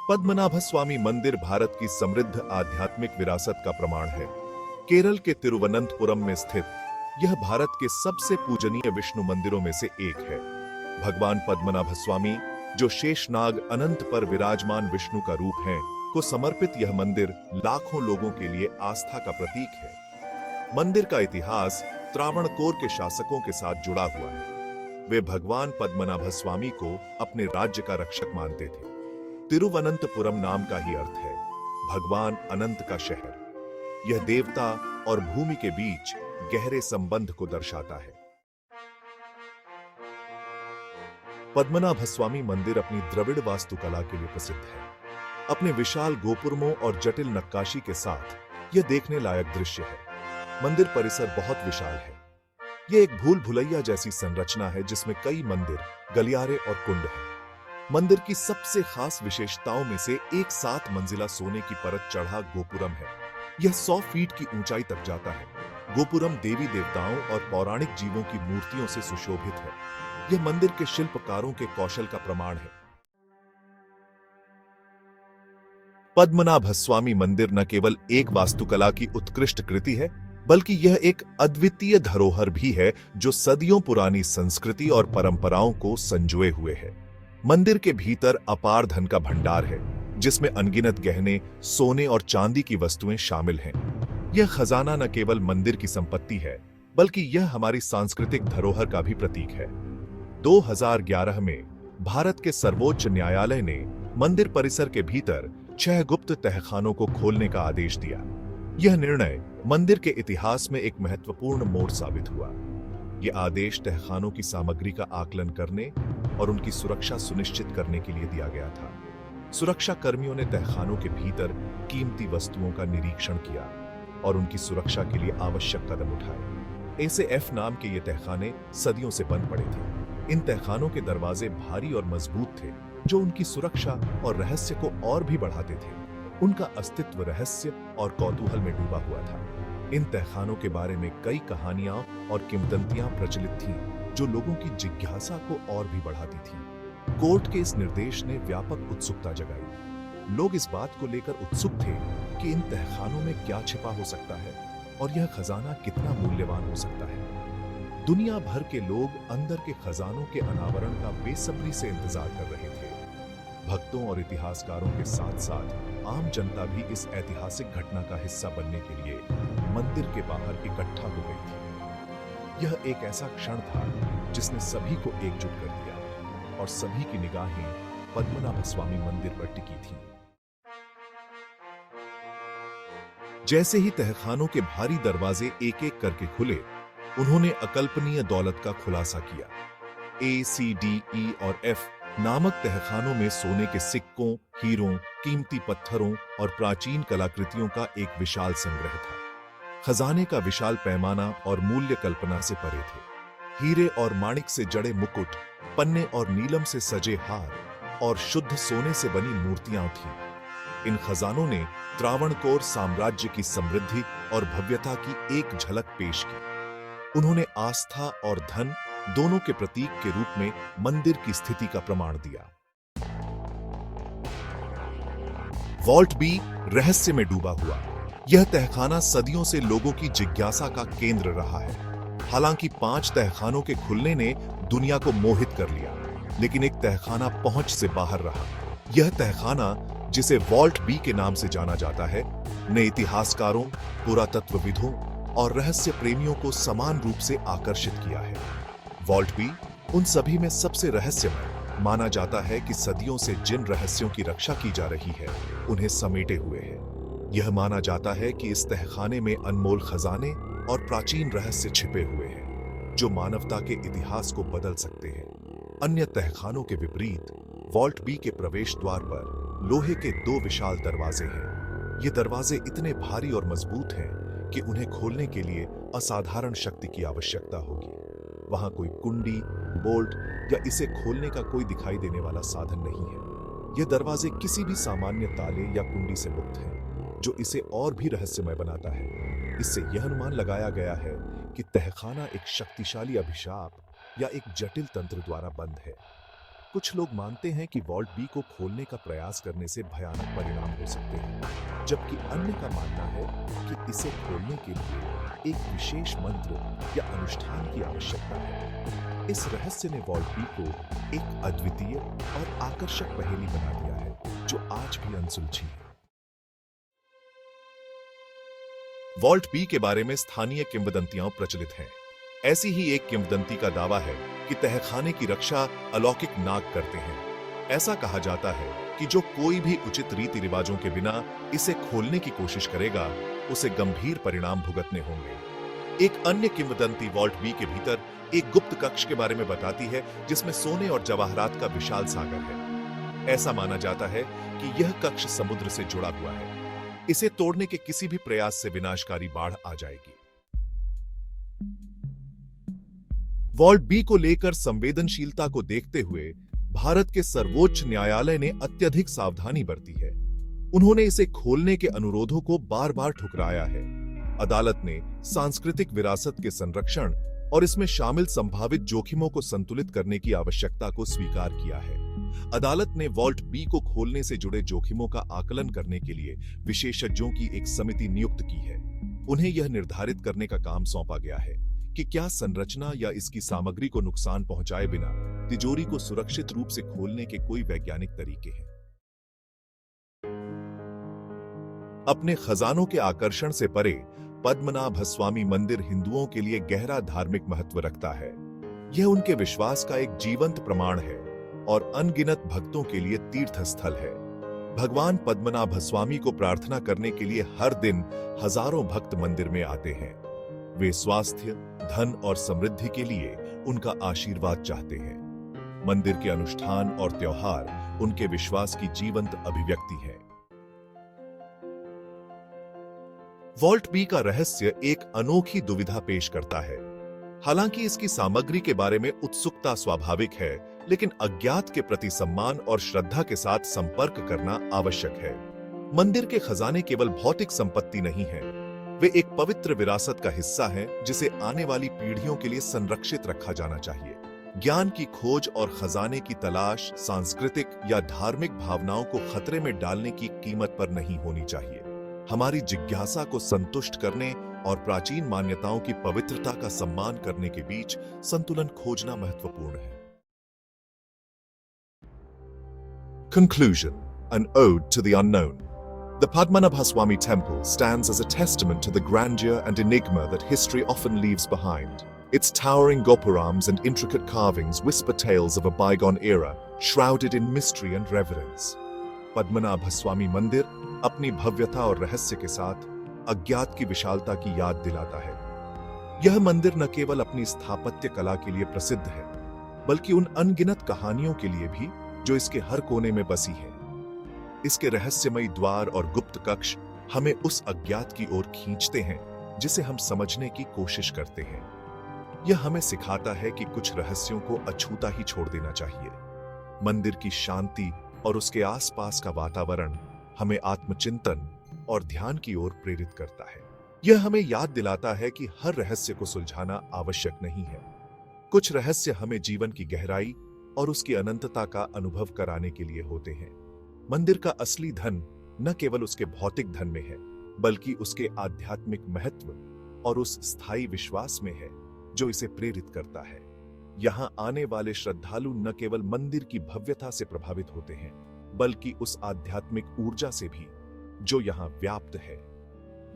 पद्मनाभ स्वामी मंदिर भारत की समृद्ध आध्यात्मिक विरासत का प्रमाण है। केरल के तिरुवनंतपुरम में स्थित यह भारत के सबसे पूजनीय विष्णु मंदिरों में से एक है। भगवान पद्मनाभ स्वामी, जो शेषनाग अनंत पर विराजमान विष्णु का रूप हैं, को समर्पित यह मंदिर लाखों लोगों के लिए आस्था का प्रतीक है। मंदिर का इतिहास त्रावणकोर के शासकों के साथ जुड़ा हुआ है। वे भगवान पद्मनाभ स्वामी को अपने राज्य का रक्षक मानते थे। तिरुवनंतपुरम नाम का ही अर्थ है भगवान अनंत का शहर। यह देवता और भूमि के बीच गहरे संबंध को दर्शाता है। पद्मनाभ स्वामी मंदिर अपनी द्रविड़ वास्तुकला के लिए प्रसिद्ध है। अपने विशाल गोपुरमों और जटिल नक्काशी के साथ यह देखने लायक दृश्य है। मंदिर परिसर बहुत विशाल है। यह एक भूल भुलैया जैसी संरचना है जिसमें कई मंदिर, गलियारे और कुंड हैं। मंदिर की सबसे खास विशेषताओं में से एक 7 मंजिला सोने की परत चढ़ा गोपुरम है। यह 100 फीट की ऊंचाई तक जाता है। गोपुरम देवी देवताओं और पौराणिक जीवों की मूर्तियों से सुशोभित है। यह मंदिर के शिल्पकारों के कौशल का प्रमाण है। पद्मनाभ स्वामी मंदिर न केवल एक वास्तुकला की उत्कृष्ट कृति है, बल्कि यह एक अद्वितीय धरोहर भी है जो सदियों पुरानी संस्कृति और परंपराओं को संजोए हुए है। मंदिर के भीतर अपार धन का भंडार है, जिसमें अनगिनत गहने, सोने और चांदी की वस्तुएं शामिल हैं। यह खजाना न केवल मंदिर की संपत्ति है, बल्कि यह हमारी सांस्कृतिक धरोहर का भी प्रतीक है। 2011 में भारत के सर्वोच्च न्यायालय ने मंदिर परिसर के भीतर 6 गुप्त तहखानों को खोलने का आदेश दिया। यह निर्णय मंदिर के इतिहास में एक महत्वपूर्ण मोड़ साबित हुआ। यह आदेश तहखानों की सामग्री का आकलन करने और उनकी सुरक्षा सुनिश्चित करने के लिए दिया गया था। सुरक्षा कर्मियों ने तहखानों के भीतर कीमती वस्तुओं का निरीक्षण किया और उनकी सुरक्षा के लिए आवश्यक कदम उठाए। एसएएफ नाम के ये तहखाने सदियों से बंद पड़े थे। इन तहखानों के दरवाजे भारी और मजबूत थे, जो उनकी सुरक्षा और रहस्य को और भी बढ़ाते थे। उनका अस्तित्व रहस्य और कौतूहल में डूबा हुआ था। इन तहखानों के बारे में कई कहानियां और किंवदंतियां प्रचलित थीं, जो लोगों की जिज्ञासा को और भी बढ़ाती थी। कोर्ट के इस निर्देश ने व्यापक उत्सुकता जगाई। लोग इस बात को लेकर उत्सुक थे कि इन तहखानों में क्या छिपा हो सकता है और यह खजाना कितना मूल्यवान हो सकता है। दुनिया भर के लोग अंदर के खजानों के अनावरण का बेसब्री से इंतजार कर रहे थे। भक्तों और इतिहासकारों के साथ साथ आम जनता भी इस ऐतिहासिक घटना का हिस्सा बनने के लिए मंदिर के बाहर इकट्ठा हो गई थी। यह एक ऐसा क्षण था जिसने सभी को एकजुट कर दिया और सभी की निगाहें पद्मनाभ स्वामी मंदिर पर टिकी थीं। जैसे ही तहखानों के भारी दरवाजे एक एक करके खुले, उन्होंने अकल्पनीय दौलत का खुलासा किया। ए, सी, डी, ई और एफ नामक तहखानों में सोने के सिक्कों, हीरों, कीमती पत्थरों और प्राचीन कलाकृतियों का एक विशाल संग्रह था। खजाने का विशाल पैमाना और मूल्य कल्पना से परे थे। हीरे और माणिक से जड़े मुकुट, पन्ने और नीलम से सजे हार और शुद्ध सोने से बनी मूर्तियां थीं। इन खजानों ने त्रावणकोर साम्राज्य की समृद्धि और भव्यता की एक झलक पेश की। उन्होंने आस्था और धन दोनों के प्रतीक के रूप में मंदिर की स्थिति का प्रमाण दिया। वॉल्ट बी रहस्य में डूबा हुआ। यह तहखाना सदियों से लोगों की जिज्ञासा का केंद्र रहा है। हालांकि 5 तहखानों के खुलने ने दुनिया को मोहित कर लिया, लेकिन एक तहखाना पहुंच से बाहर रहा। यह तहखाना, जिसे वॉल्ट बी के नाम से जाना जाता है, ने इतिहासकारों, पुरातत्वविदों और रहस्य प्रेमियों को समान रूप से आकर्षित किया है। वॉल्ट बी उन सभी में सबसे रहस्यमय माना जाता है कि सदियों से जिन रहस्यों की रक्षा की जा रही है, उन्हें समेटे हुए है। यह माना जाता है कि इस तहखाने में अनमोल खजाने और प्राचीन रहस्य छिपे हुए हैं, जो मानवता के इतिहास को बदल सकते हैं। अन्य तहखानों के विपरीत वॉल्ट बी के प्रवेश द्वार पर लोहे के 2 विशाल दरवाजे हैं। ये दरवाजे इतने भारी और मजबूत हैं कि उन्हें खोलने के लिए असाधारण शक्ति की आवश्यकता होगी। वहां कोई कुंडी, बोल्ट या इसे खोलने का कोई दिखाई देने वाला साधन नहीं है। ये दरवाजे किसी भी सामान्य ताले या कुंडी से मुक्त हैं, जो इसे और भी रहस्यमय बनाता है। इससे यह अनुमान लगाया गया है कि तहखाना एक शक्तिशाली अभिशाप या एक जटिल तंत्र द्वारा बंद है। कुछ लोग मानते हैं कि वॉल्ट बी को खोलने का प्रयास करने से भयानक परिणाम हो सकते हैं, जबकि अन्य का मानना है कि इसे खोलने के लिए एक विशेष मंत्र या अनुष्ठान की आवश्यकता है। इस रहस्य ने वॉल्ट बी को एक अद्वितीय और आकर्षक पहेली बना दिया है, जो आज भी अनसुलझी है। वॉल्ट बी के बारे में स्थानीय किंवदंतियां प्रचलित हैं। ऐसी ही एक किंवदंती का दावा है कि तहखाने की रक्षा अलौकिक नाग करते हैं। ऐसा कहा जाता है कि जो कोई भी उचित रीति रिवाजों के बिना इसे खोलने की कोशिश करेगा, उसे गंभीर परिणाम भुगतने होंगे। एक अन्य किंवदंती वॉल्ट बी के भीतर एक गुप्त कक्ष के बारे में बताती है, जिसमें सोने और जवाहरात का विशाल सागर है। ऐसा माना जाता है कि यह कक्ष समुद्र से जुड़ा हुआ है। इसे तोड़ने के किसी भी प्रयास से विनाशकारी बाढ़ आ जाएगी। वॉल्ट बी को लेकर संवेदनशीलता को देखते हुए भारत के सर्वोच्च न्यायालय ने अत्यधिक सावधानी बरती है। उन्होंने इसे खोलने के अनुरोधों को बार बार ठुकराया है। अदालत ने सांस्कृतिक विरासत के संरक्षण और इसमें शामिल संभावित जोखिमों को संतुलित करने की आवश्यकता को स्वीकार किया है। अदालत ने वॉल्ट बी को खोलने से जुड़े जोखिमों का आकलन करने के लिए विशेषज्ञों की एक समिति नियुक्त की है। उन्हें यह निर्धारित करने का काम सौंपा गया है कि क्या संरचना या इसकी सामग्री को नुकसान पहुंचाए बिना तिजोरी को सुरक्षित रूप से खोलने के कोई वैज्ञानिक तरीके हैं। अपने खजानों के आकर्षण से परे पद्मनाभस्वामी मंदिर हिंदुओं के लिए गहरा धार्मिक महत्व रखता है। यह उनके विश्वास का एक जीवंत प्रमाण है और अनगिनत भक्तों के लिए तीर्थ स्थल है। भगवान पद्मनाभस्वामी को प्रार्थना करने के लिए हर दिन हजारों भक्त मंदिर में आते हैं। वे स्वास्थ्य, धन और समृद्धि के लिए उनका आशीर्वाद चाहते हैं। मंदिर के अनुष्ठान और त्योहार उनके विश्वास की जीवंत अभिव्यक्ति है। वॉल्ट बी का रहस्य एक अनोखी दुविधा पेश करता है। हालांकि इसकी सामग्री के बारे में उत्सुकता स्वाभाविक है, लेकिन अज्ञात के प्रति सम्मान और श्रद्धा के साथ संपर्क करना आवश्यक है। मंदिर के खजाने केवल भौतिक संपत्ति नहीं है, वे एक पवित्र विरासत का हिस्सा हैं, जिसे आने वाली पीढ़ियों के लिए संरक्षित रखा जाना चाहिए। ज्ञान की खोज और खजाने की तलाश सांस्कृतिक या धार्मिक भावनाओं को खतरे में डालने की कीमत पर नहीं होनी चाहिए। हमारी जिज्ञासा को संतुष्ट करने और प्राचीन मान्यताओं की पवित्रता का सम्मान करने के बीच संतुलन खोजना महत्वपूर्ण है। Conclusion: An ode to the unknown. The Padmanabhaswamy Temple stands as a testament to the grandeur and enigma that history often leaves behind. Its towering gopurams and intricate carvings whisper tales of a bygone era, shrouded in mystery and reverence. Padmanabhaswamy मंदिर अपनी भव्यता और रहस्य के साथ अज्ञात की विशालता की याद दिलाता है। यह मंदिर न केवल अपनी स्थापत्य कला के लिए प्रसिद्ध है, बल्कि उन अनगिनत कहानियों के लिए भी जो इसके हर कोने में बसी है। इसके रहस्यमयी द्वार और गुप्त कक्ष हमें उस अज्ञात की ओर खींचते हैं जिसे हम समझने की कोशिश करते हैं। यह हमें सिखाता है कि कुछ रहस्यों को अछूता ही छोड़ देना चाहिए। मंदिर की शांति और उसके आसपास का वातावरण हमें आत्मचिंतन और ध्यान की ओर प्रेरित करता है। यह हमें याद दिलाता है कि हर रहस्य को सुलझाना आवश्यक नहीं है। कुछ रहस्य हमें जीवन की गहराई और उसकी अनंतता का अनुभव कराने के लिए होते हैं। मंदिर का असली धन न केवल उसके भौतिक धन में है, बल्कि उसके आध्यात्मिक महत्व और उस स्थायी विश्वास में है जो इसे प्रेरित करता है। यहाँ आने वाले श्रद्धालु न केवल मंदिर की भव्यता से प्रभावित होते हैं, बल्कि उस आध्यात्मिक ऊर्जा से भी जो यहाँ व्याप्त है।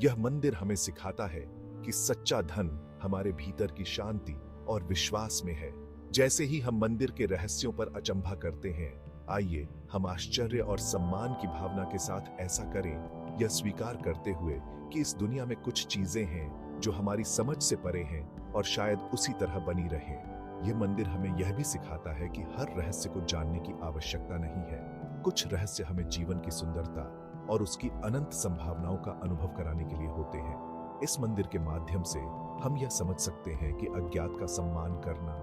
यह मंदिर हमें सिखाता है कि सच्चा धन हमारे भीतर की शांति और विश्वास में है। जैसे ही हम मंदिर के रहस्यों पर अचंभा करते हैं, आइए हम आश्चर्य और सम्मान की भावना के साथ ऐसा करें, यह स्वीकार करते हुए कि इस दुनिया में कुछ चीजें हैं जो हमारी समझ से परे हैं और शायद उसी तरह बनी रहें। यह मंदिर हमें यह भी सिखाता है कि हर रहस्य को जानने की आवश्यकता नहीं है। कुछ रहस्य हमें जीवन की सुंदरता और उसकी अनंत संभावनाओं का अनुभव कराने के लिए होते हैं। इस मंदिर के माध्यम से हम यह समझ सकते हैं कि अज्ञात का सम्मान करना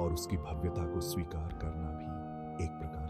और उसकी भव्यता को स्वीकार करना भी एक प्रकार